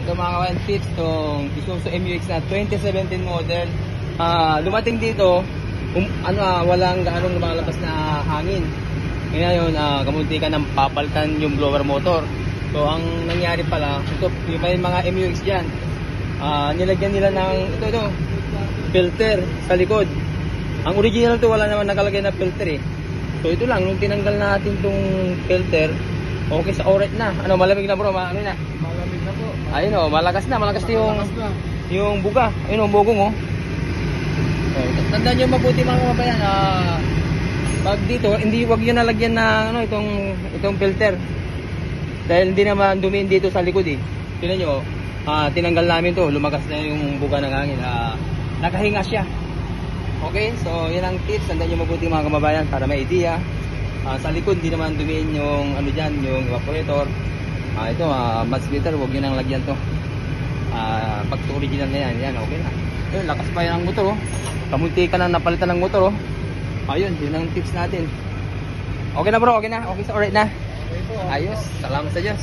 Ito mga kabayan, tips itong Isuzu MU-X na 2017 model. Dumating dito, walang gaanong lumalabas na hangin. Ngayon, kamunti ka nang papalitan yung blower motor. So, ang nangyari pala, ito, yung may mga MU-X dyan, nilagyan nila ng, ito, filter sa likod. Ang original to, wala naman nakalagay na filter eh. So, ito lang, nung tinanggal natin itong filter, okay sa oret na. Ano, malamig na bro, ano na? Malamig na po. Ayun o, malakas na yung buga. Ayun o, bugong o. Tandaan nyo mabuti mga kabayan, pag dito, wag nyo nalagyan na itong filter. Dahil hindi naman dumiin dito sa likod eh. Tignan nyo, tinanggal namin to, lumagas na yung buga ng hangin. Nakahinga siya. Okay, so yan ang tips. Tandaan nyo mabuti mga kababayan para may idea. Sa likod, hindi naman dumiin yung yung evaporator. Ito, mud splitter, huwag nyo nang lagyan to. Pag original na yan, okay na. Ayun, lakas pa yan ang motor. Kamunti ka na napalitan ng motor. Ayun, yun ang tips natin. Okay na bro, okay na. Okay sa alright na. Ayos, salamat sa Diyos.